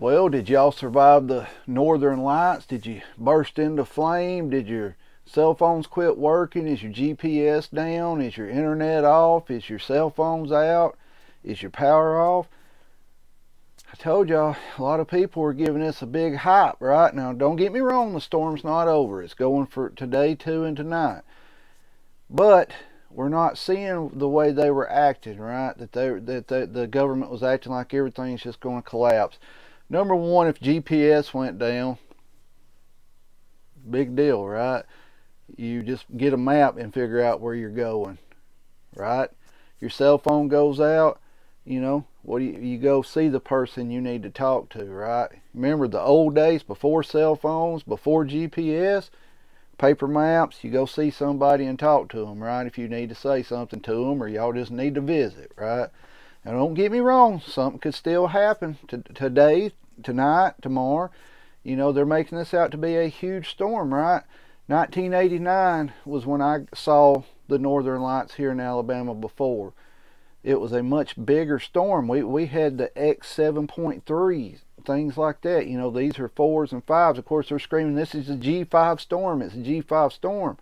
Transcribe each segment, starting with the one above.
Well, did y'all survive the northern lights? Did you burst into flame? Did your cell phones quit working? Is your GPS down? Is your internet off? Is your cell phones out? Is your power off? I told y'all, a lot of people are giving this a big hype, right? Now, don't get me wrong, the storm's not over. It's going for today, too, and tonight. But we're not seeing the way they were acting, right? That the government was acting like everything's just going to collapse. Number one, if GPS went down, big deal, right? You just get a map and figure out where you're going, right? Your cell phone goes out, what do you go see the person you need to talk to, right? Remember the old days before cell phones, before GPS, paper maps, you go see somebody and talk to them, right? If you need to say something to them or y'all just need to visit, right? Now don't get me wrong, something could still happen today, tonight, tomorrow. They're making this out to be a huge storm, right? 1989 was when I saw the northern lights here in Alabama before. It was a much bigger storm. We had the X7.3s, things like that. These are 4s and 5s. Of course, they're screaming, this is a G5 storm. It's a G5 storm.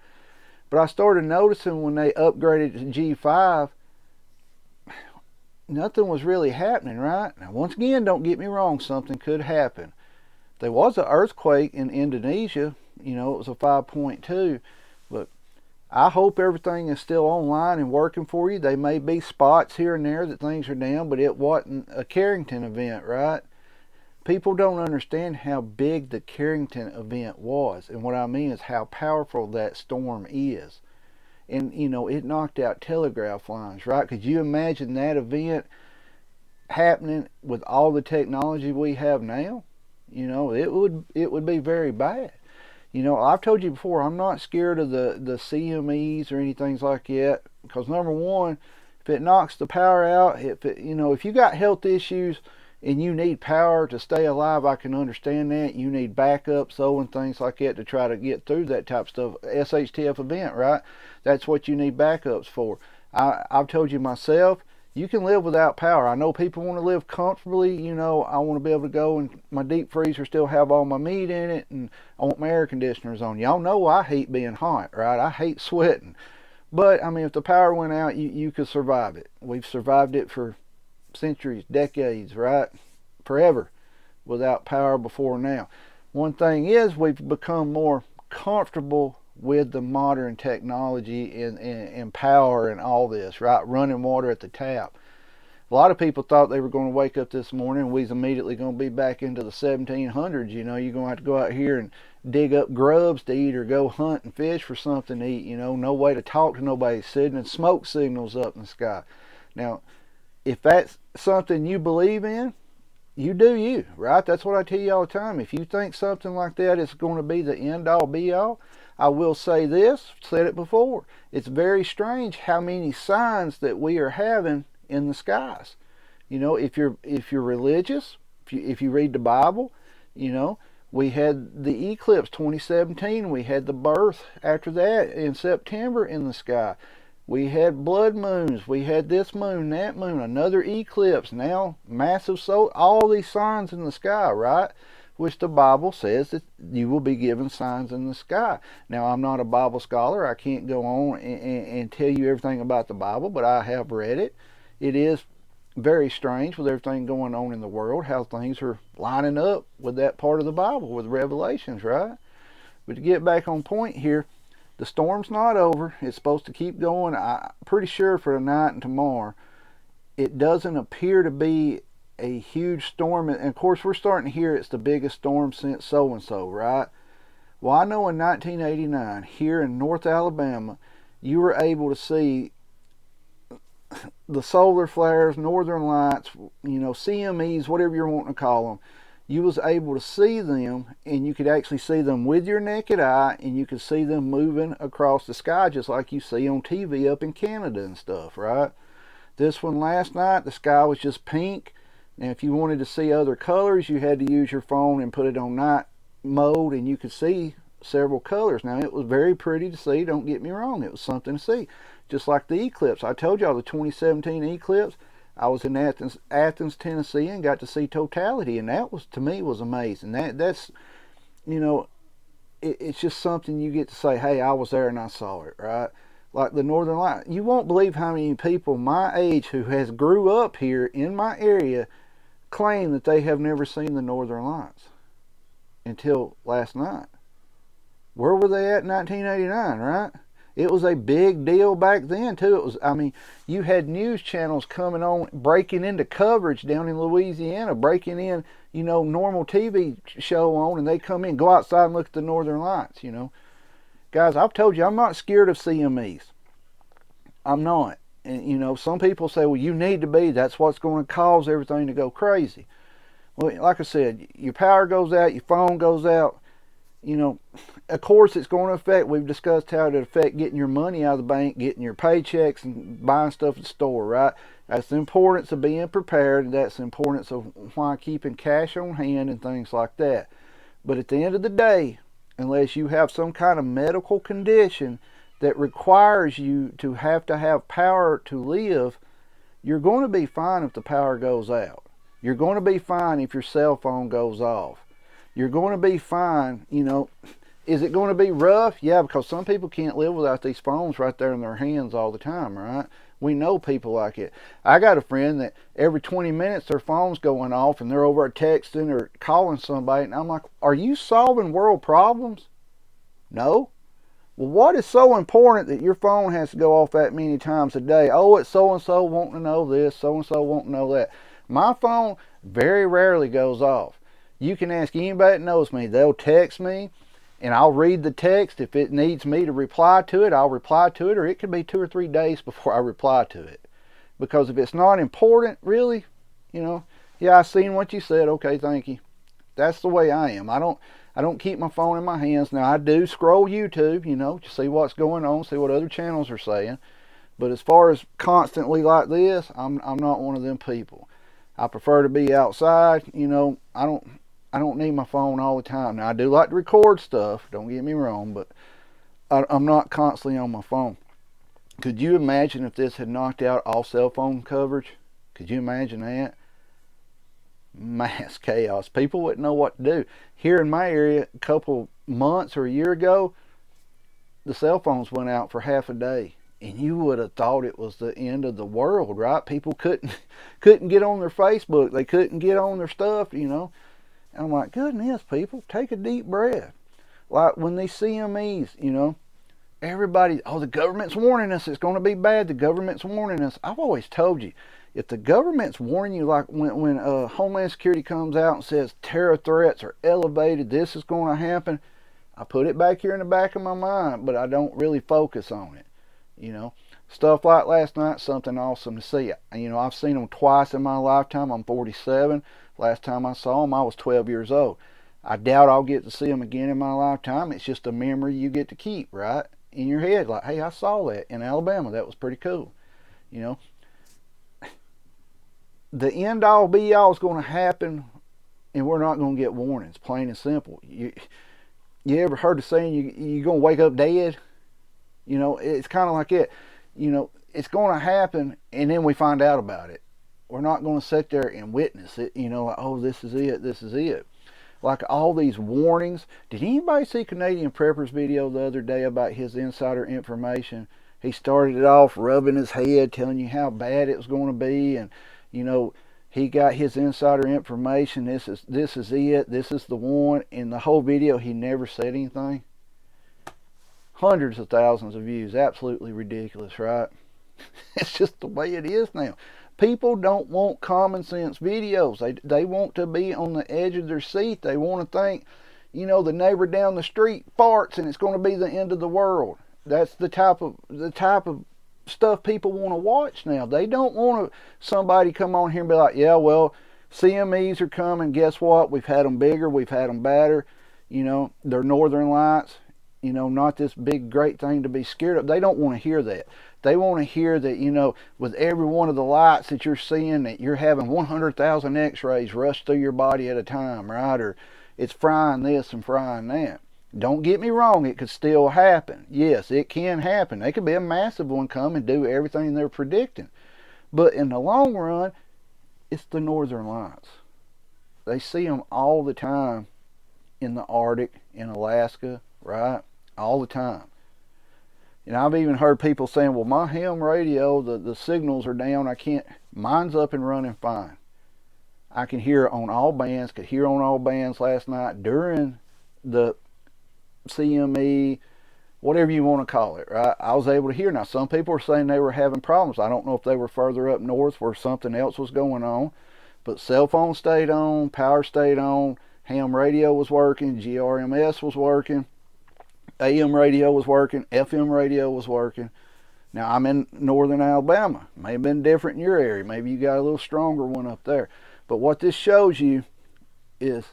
But I started noticing when they upgraded to G5, nothing was really happening, right? Now, once again, don't get me wrong, something could happen. There was an earthquake in Indonesia. It was a 5.2. But I hope everything is still online and working for you. There may be spots here and there that things are down, but it wasn't a Carrington event, right? People don't understand how big the Carrington event was. And what I mean is how powerful that storm is. And, it knocked out telegraph lines, right? Could you imagine that event happening with all the technology we have now? It would be very bad. I've told you before, I'm not scared of the CMEs or anything like that, because number one, if it knocks the power out, if you got health issues and you need power to stay alive, I can understand that. You need backup, and things like that to try to get through that type of stuff. SHTF event, right? That's what you need backups for. I've told you myself, you can live without power. I know people want to live comfortably. I want to be able to go and my deep freezer still have all my meat in it, and I want my air conditioners on. Y'all know I hate being hot, right? I hate sweating. But, if the power went out, you could survive it. We've survived it for centuries, decades, right? Forever without power before now. One thing is, we've become more comfortable with the modern technology and power and all this, right? Running water at the tap. A lot of people thought they were going to wake up this morning and we was immediately going to be back into the 1700s. You're going to have to go out here and dig up grubs to eat or go hunt and fish for something to eat. No way to talk to nobody, sending smoke signals up in the sky. Now, if that's something you believe in, you do you, right? That's what I tell you all the time. If you think something like that is going to be the end all be all, I will say this, said it before, it's very strange how many signs that we are having in the skies. If you're religious, if you read the Bible, we had the eclipse 2017, we had the birth after that in September in the sky. We had blood moons, we had this moon, that moon, another eclipse, now massive solar, all these signs in the sky, right? Which the Bible says that you will be given signs in the sky. Now, I'm not a Bible scholar. I can't go on and tell you everything about the Bible, but I have read it. It is very strange with everything going on in the world, how things are lining up with that part of the Bible, with Revelations, right? But to get back on point here, the storm's not over. It's supposed to keep going. I'm pretty sure for tonight and tomorrow. It doesn't appear to be a huge storm, and of course we're starting to hear it's the biggest storm since so and so, right? Well, I know in 1989 here in North Alabama, you were able to see the solar flares, northern lights, CMEs, whatever you're wanting to call them. You was able to see them, and you could actually see them with your naked eye, and you could see them moving across the sky just like you see on TV up in Canada and stuff, right? This one last night, the sky was just pink. And if you wanted to see other colors, you had to use your phone and put it on night mode, and you could see several colors. Now, it was very pretty to see, don't get me wrong. It was something to see. Just like the eclipse. I told y'all the 2017 eclipse, I was in Athens, Tennessee, and got to see totality, and that was, to me, was amazing. That's, you know, it's just something you get to say, hey, I was there and I saw it, right? Like the Northern Lights. You won't believe how many people my age who has grew up here in my area claim that they have never seen the Northern Lights until last night. Where were they at in 1989, right? It was a big deal back then too. It was, I mean, you had news channels coming on, breaking into coverage down in Louisiana, breaking in, you know, normal TV show on, and they come in, go outside and look at the Northern Lights, you know. Guys, I've told you, I'm not scared of CMEs. I'm not. And, you know, some people say, well, you need to be. That's what's going to cause everything to go crazy. Well, like I said, your power goes out, your phone goes out. You know, of course it's going to affect, we've discussed how it affect getting your money out of the bank, getting your paychecks and buying stuff at the store, right? That's the importance of being prepared, and that's the importance of why keeping cash on hand and things like that. But at the end of the day, unless you have some kind of medical condition that requires you to have power to live, you're going to be fine if the power goes out. You're going to be fine if your cell phone goes off. You're going to be fine, you know. Is it going to be rough? Yeah, because some people can't live without these phones right there in their hands all the time, right? We know people like it. I got a friend that every 20 minutes their phone's going off and they're over texting or calling somebody, and I'm like, are you solving world problems? No. Well, what is so important that your phone has to go off that many times a day? Oh, it's so-and-so wanting to know this, so-and-so wanting to know that. My phone very rarely goes off. You can ask anybody that knows me. They'll text me, and I'll read the text. If it needs me to reply to it, I'll reply to it, or it could be 2 or 3 days before I reply to it. Because if it's not important, really, you know, yeah, I seen what you said. Okay, thank you. That's the way I am. I don't keep my phone in my hands. Now, I do scroll YouTube, you know, to see what's going on, see what other channels are saying. But as far as constantly like this, I'm not one of them people. I prefer to be outside, you know. I don't need my phone all the time. Now, I do like to record stuff, don't get me wrong, but I'm not constantly on my phone. Could you imagine if this had knocked out all cell phone coverage? Could you imagine that? Mass chaos. People wouldn't know what to do. Here in my area, a couple months or a year ago, the cell phones went out for half a day. And you would have thought it was the end of the world, right? People couldn't get on their Facebook. They couldn't get on their stuff, you know. And I'm like, goodness, people, take a deep breath. Like when these CMEs, you know, everybody, oh, the government's warning us, it's going to be bad, the government's warning us. I've always told you, if the government's warning you, like when Homeland Security comes out and says terror threats are elevated, this is going to happen, I put it back here in the back of my mind, but I don't really focus on it, you know. Stuff like last night, something awesome to see. You know, I've seen them twice in my lifetime. I'm 47. Last time I saw them, I was 12 years old. I doubt I'll get to see them again in my lifetime. It's just a memory you get to keep, right? In your head, like, hey, I saw that in Alabama. That was pretty cool. You know, the end all be all is going to happen, and we're not going to get warnings, plain and simple. You ever heard the saying, you're going to wake up dead? You know, it's kind of like it. You know, it's going to happen, and then we find out about it. We're not going to sit there and witness it, you know, like, oh, this is it, this is it. Like all these warnings. Did anybody see Canadian Prepper's video the other day about his insider information? He started it off rubbing his head, telling you how bad it was going to be, and, you know, he got his insider information, this is it, this is the one. In the whole video, he never said anything. Hundreds of thousands of views. Absolutely ridiculous, right? It's just the way it is now. People don't want common sense videos. They want to be on the edge of their seat. They want to think, you know, the neighbor down the street farts and it's going to be the end of the world. That's the type of stuff people want to watch now. They don't want somebody come on here and be like, yeah, well, CMEs are coming. Guess what? We've had them bigger. We've had them badder. You know, they're Northern Lights. You know, not this big great thing to be scared of. They don't want to hear that. They want to hear that, you know, with every one of the lights that you're seeing, that you're having 100,000 x-rays rush through your body at a time, right? Or it's frying this and frying that. Don't get me wrong, it could still happen. Yes, it can happen. There could be a massive one come and do everything they're predicting. But in the long run, it's the Northern Lights. They see them all the time in the Arctic, in Alaska, right? All the time. And I've even heard people saying, well, my ham radio, the signals are down. I can't. Mine's up and running fine. I can hear on all bands, could hear on all bands last night during the CME, whatever you want to call it, right? I was able to hear. Now, some people are saying they were having problems. I don't know if they were further up north where something else was going on, but cell phone stayed on, power stayed on, ham radio was working, GRMS was working, AM radio was working, FM radio was working. Now, I'm in northern Alabama. May have been different in your area. Maybe you got a little stronger one up there. But what this shows you is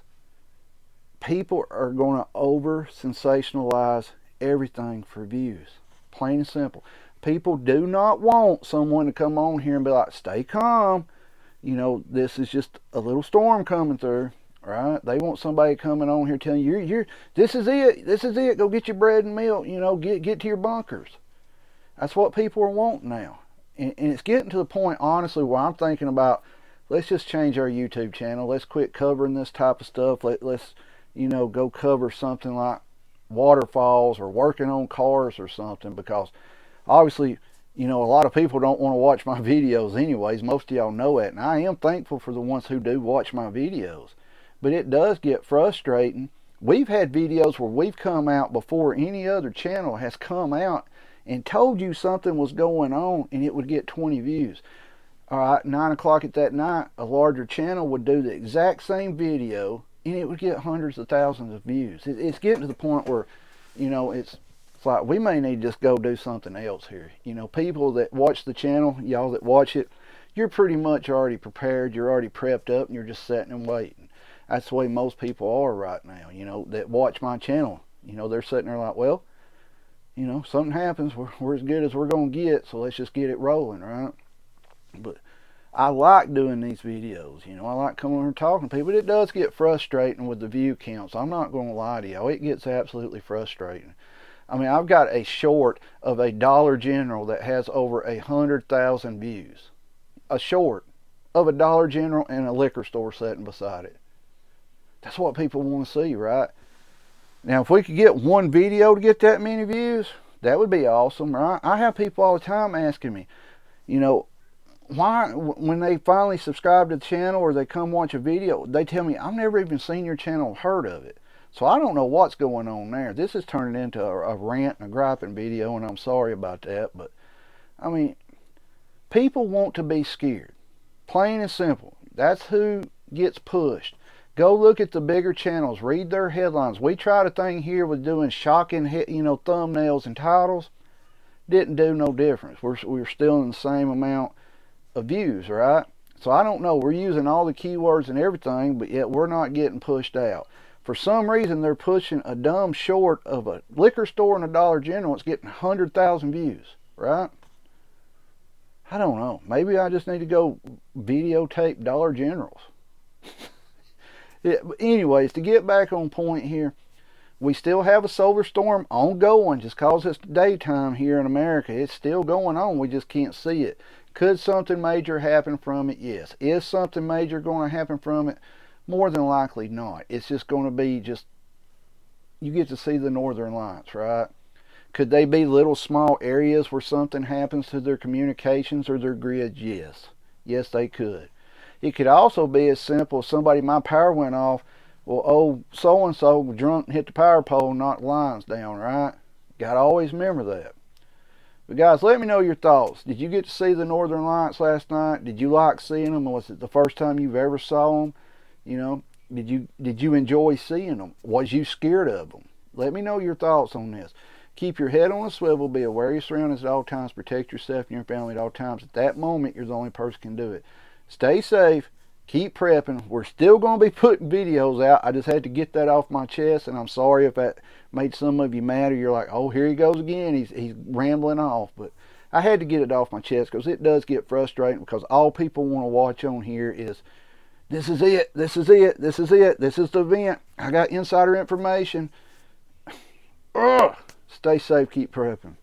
people are going to over sensationalize everything for views. Plain and simple. People do not want someone to come on here and be like, stay calm. You know, this is just a little storm coming through, right? They want somebody coming on here telling you, this is it. This is it. Go get your bread and milk. You know, get to your bunkers. That's what people are wanting now. And it's getting to the point, honestly, where I'm thinking about, let's just change our YouTube channel. Let's quit covering this type of stuff. Let's, you know, go cover something like waterfalls or working on cars or something, because obviously, you know, a lot of people don't want to watch my videos anyways. Most of y'all know it. And I am thankful for the ones who do watch my videos. But it does get frustrating. We've had videos where we've come out before any other channel has come out and told you something was going on, and it would get 20 views. All right, 9 o'clock at that night, a larger channel would do the exact same video, and it would get hundreds of thousands of views. It's getting to the point where, you know, it's like we may need to just go do something else here. You know, people that watch the channel, y'all that watch it, you're pretty much already prepared. You're already prepped up, and you're just sitting and waiting. That's the way most people are right now, you know, that watch my channel. You know, they're sitting there like, well, you know, something happens, we're as good as we're going to get, so let's just get it rolling, right? But I like doing these videos, you know, I like coming over and talking to people, but it does get frustrating with the view counts. I'm not going to lie to y'all, it gets absolutely frustrating. I mean, I've got a short of a Dollar General that has over 100,000 views. A short of a Dollar General and a liquor store sitting beside it. That's what people want to see, right? Now, if we could get one video to get that many views, that would be awesome, right? I have people all the time asking me, you know, why, when they finally subscribe to the channel or they come watch a video, they tell me, I've never even seen your channel or heard of it. So I don't know what's going on there. This is turning into a rant and a griping video, and I'm sorry about that. But, I mean, people want to be scared. Plain and simple. That's who gets pushed. Go look at the bigger channels. Read their headlines. We tried a thing here with doing shocking, you know, thumbnails and titles. Didn't do no difference. We're still in the same amount of views, right? So I don't know. We're using all the keywords and everything, but yet we're not getting pushed out. For some reason, they're pushing a dumb short of a liquor store and a Dollar General. It's getting 100,000 views, right? I don't know. Maybe I just need to go videotape Dollar Generals. Anyways, to get back on point here, we still have a solar storm ongoing. Just cause it's daytime here in America, it's still going on. We just can't see it. Could something major happen from it? Yes. Is something major going to happen from it? More than likely not. It's just going to be just, you get to see the northern lights, right? Could they be little small areas where something happens to their communications or their grids? Yes. Yes, they could. It could also be as simple as somebody, my power went off. Well, oh, so-and-so drunk and hit the power pole and knocked the lines down, right? Got to always remember that. But guys, let me know your thoughts. Did you get to see the northern lights last night? Did you like seeing them? Was it the first time you've ever saw them? You know, did you enjoy seeing them? Was you scared of them? Let me know your thoughts on this. Keep your head on a swivel. Be aware of your surroundings at all times. Protect yourself and your family at all times. At that moment, you're the only person who can do it. Stay safe. Keep prepping. We're still going to be putting videos out. I just had to get that off my chest, and I'm sorry if that made some of you mad, or you're like, oh, here he goes again. He's rambling off. But I had to get it off my chest because it does get frustrating, because all people want to watch on here is, this is it, this is it, this is it, this is the event. I got insider information. Ugh. Stay safe, keep prepping.